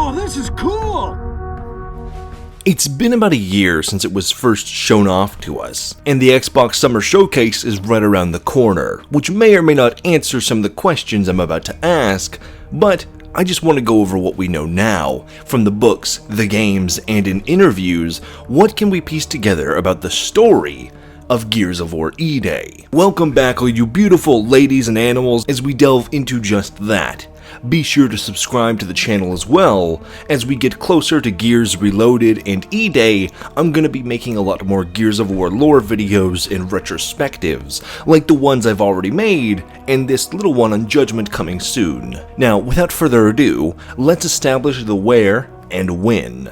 Oh, this is cool! It's been about a year since it was first shown off to us, and the Xbox Summer Showcase is right around the corner, which may or may not answer some of the questions I'm about to ask, but I just want to go over what we know now. From the books, the games, and in interviews, what can we piece together about the story of Gears of War EDay? Welcome back, all you beautiful ladies and animals, as we delve into just that. Be sure to subscribe to the channel as well. As we get closer to Gears Reloaded and EDay, I'm going to be making a lot more Gears of War lore videos and retrospectives, like the ones I've already made, and this little one on Judgment coming soon. Now, without further ado, let's establish the where and when.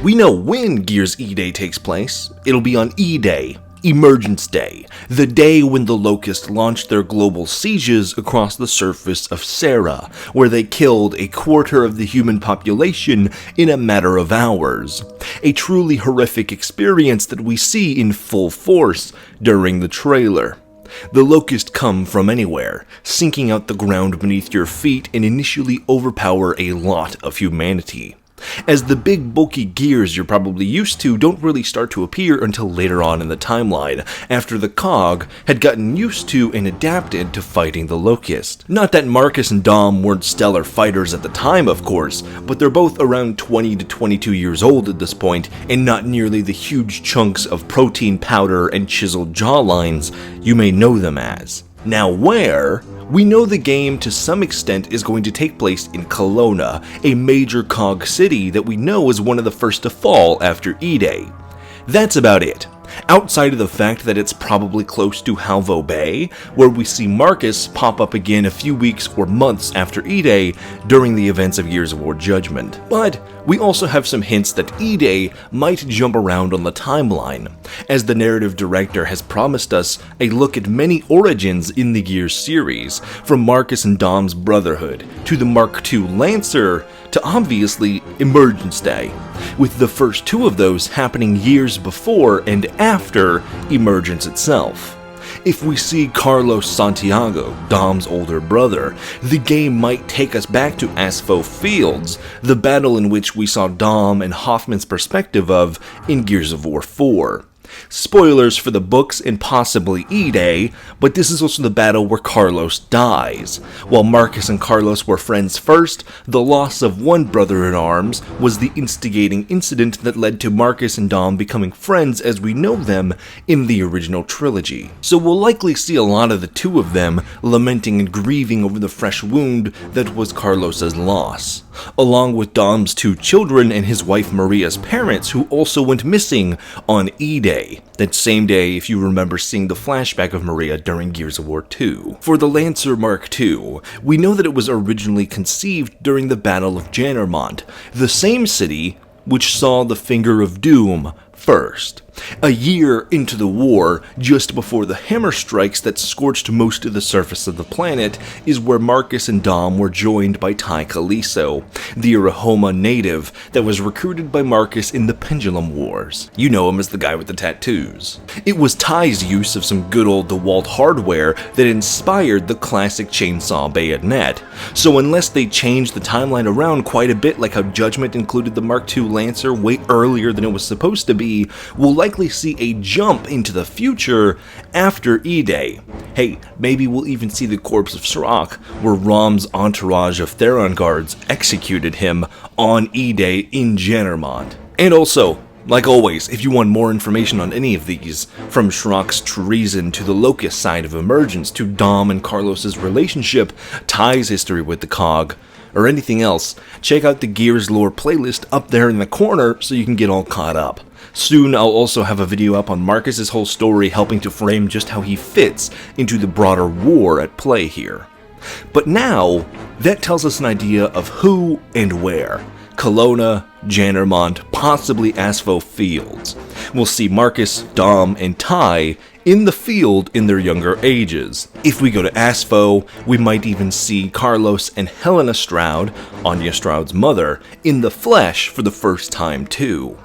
We know when Gears EDay takes place. It'll be on EDay, Emergence Day, the day when the Locusts launched their global sieges across the surface of Serra, where they killed a quarter of the human population in a matter of hours. A truly horrific experience that we see in full force during the trailer. The Locusts come from anywhere, sinking out the ground beneath your feet and initially overpower a lot of humanity, as the big bulky gears you're probably used to don't really start to appear until later on in the timeline, after the COG had gotten used to and adapted to fighting the Locust. Not that Marcus and Dom weren't stellar fighters at the time, of course, but they're both around 20 to 22 years old at this point, and not nearly the huge chunks of protein powder and chiseled jawlines you may know them as. Now where? We know the game to some extent is going to take place in Kelowna, a major COG city that we know is one of the first to fall after EDay. That's about it, outside of the fact that it's probably close to Halvo Bay, where we see Marcus pop up again a few weeks or months after EDay during the events of Gears of War Judgment. But we also have some hints that EDay might jump around on the timeline, as the narrative director has promised us a look at many origins in the Gears series, from Marcus and Dom's brotherhood, to the Mark II Lancer, to obviously Emergence Day, with the first two of those happening years before and after Emergence itself. If we see Carlos Santiago, Dom's older brother, the game might take us back to Asfo Fields, the battle in which we saw Dom and Hoffman's perspective of in Gears of War 4. Spoilers for the books and possibly EDay, but this is also the battle where Carlos dies. While Marcus and Carlos were friends first, the loss of one brother-in-arms was the instigating incident that led to Marcus and Dom becoming friends as we know them in the original trilogy. So we'll likely see a lot of the two of them lamenting and grieving over the fresh wound that was Carlos's loss, along with Dom's two children and his wife Maria's parents, who also went missing on EDay. That same day, if you remember seeing the flashback of Maria during Gears of War 2. For the Lancer Mark II, we know that it was originally conceived during the Battle of Jannermont, the same city which saw the Finger of Doom first. A year into the war, just before the hammer strikes that scorched most of the surface of the planet, is where Marcus and Dom were joined by Ty Caliso, the Arahoma native that was recruited by Marcus in the Pendulum Wars. You know him as the guy with the tattoos. It was Ty's use of some good old DeWalt hardware that inspired the classic chainsaw bayonet, so unless they changed the timeline around quite a bit, like how Judgment included the Mark II Lancer way earlier than it was supposed to be, we'll likely see a jump into the future after EDay. Hey, maybe we'll even see the corpse of Srok, where Rom's entourage of Theron guards executed him on EDay in Jannermont. And also, like always, if you want more information on any of these, from Shrok's treason to the Locust side of Emergence to Dom and Carlos's relationship, Ty's history with the COG, or anything else, check out the Gears lore playlist up there in the corner so you can get all caught up. Soon I'll also have a video up on Marcus's whole story, helping to frame just how he fits into the broader war at play here. But now, that tells us an idea of who and where. Kelowna, Jannermont, possibly Asfo Fields. We'll see Marcus, Dom, and Ty in the field in their younger ages. If we go to Asfo, we might even see Carlos and Helena Stroud, Anya Stroud's mother, in the flesh for the first time too.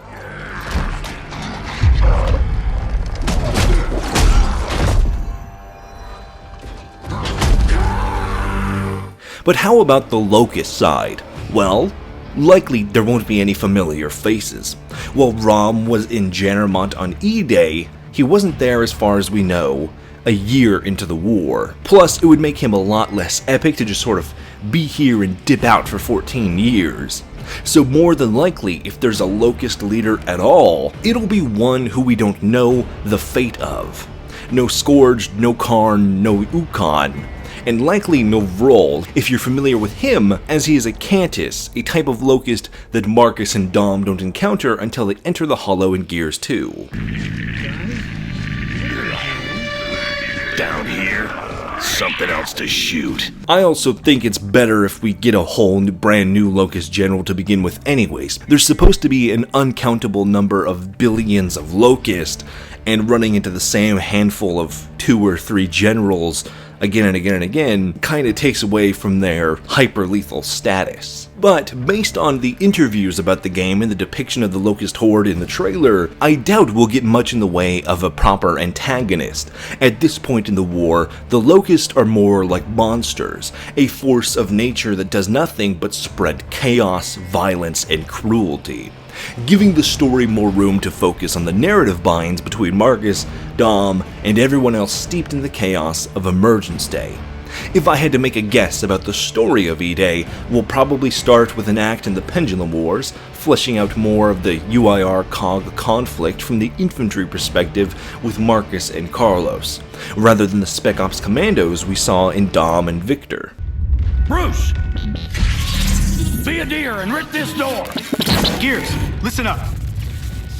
But how about the Locust side? Well, likely there won't be any familiar faces. While Rom was in Jannermont on EDay, he wasn't there as far as we know, a year into the war. Plus, it would make him a lot less epic to just sort of be here and dip out for 14 years. So more than likely, if there's a Locust leader at all, it'll be one who we don't know the fate of. No Scourge, no Karn, no Ukon, and likely no Vrol if you're familiar with him, as he is a Cantus, a type of Locust that Marcus and Dom don't encounter until they enter the Hollow in Gears 2. Down here, something else to shoot. I also think it's better if we get a whole brand new Locust general to begin with anyways. There's supposed to be an uncountable number of billions of Locusts, and running into the same handful of 2 or 3 generals again and again and again kinda takes away from their hyper-lethal status. But based on the interviews about the game and the depiction of the Locust Horde in the trailer, I doubt we'll get much in the way of a proper antagonist. At this point in the war, the Locusts are more like monsters, a force of nature that does nothing but spread chaos, violence, and cruelty, giving the story more room to focus on the narrative binds between Marcus, Dom, and everyone else steeped in the chaos of Emergence Day. If I had to make a guess about the story of EDay, we'll probably start with an act in the Pendulum Wars, fleshing out more of the UIR-COG conflict from the infantry perspective with Marcus and Carlos, rather than the Spec Ops commandos we saw in Dom and Victor. Bruce! Be a deer and rip this door! Gears, listen up.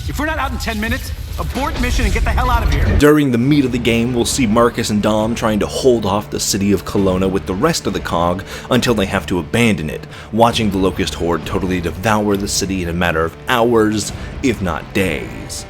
If we're not out in 10 minutes, abort mission and get the hell out of here. During the meat of the game, we'll see Marcus and Dom trying to hold off the city of Kelowna with the rest of the COG until they have to abandon it, watching the Locust Horde totally devour the city in a matter of hours, if not days.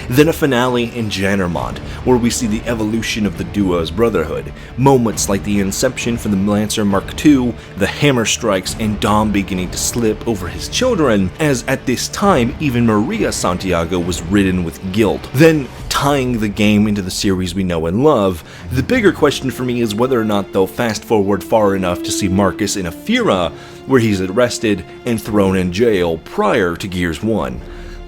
Then a finale in Jannermont, where we see the evolution of the duo's brotherhood, moments like the inception from the Lancer Mark II, the hammer strikes, and Dom beginning to slip over his children, as at this time even Maria Santiago was ridden with guilt. Then tying the game into the series we know and love, the bigger question for me is whether or not they'll fast forward far enough to see Marcus in Afira, where he's arrested and thrown in jail prior to Gears 1.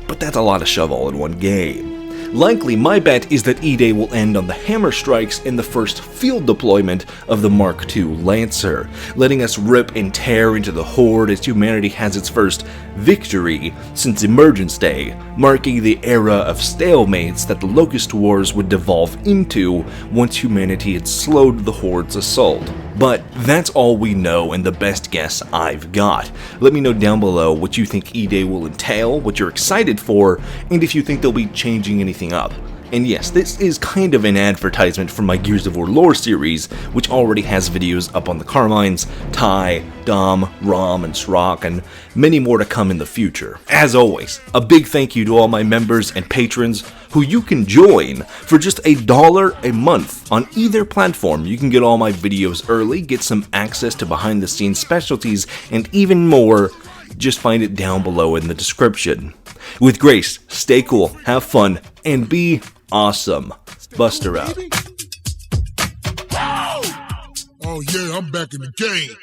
But that's a lot of shovel in one game. Likely, my bet is that EDay will end on the hammer strikes in the first field deployment of the Mark II Lancer, letting us rip and tear into the Horde as humanity has its first victory since Emergence Day, marking the era of stalemates that the Locust Wars would devolve into once humanity had slowed the Horde's assault. But that's all we know and the best guess I've got. Let me know down below what you think EDay will entail, what you're excited for, and if you think they'll be changing anything up. And yes, this is kind of an advertisement for my Gears of War lore series, which already has videos up on the Carmines, Ty, Dom, Rom, and Srock, and many more to come in the future. As always, a big thank you to all my members and patrons who you can join for just $1 a month on either platform. You can get all my videos early, get some access to behind the scenes specialties, and even more. Just find it down below in the description. With grace, stay cool, have fun, and be awesome. Buster out. Oh yeah, I'm back in the game.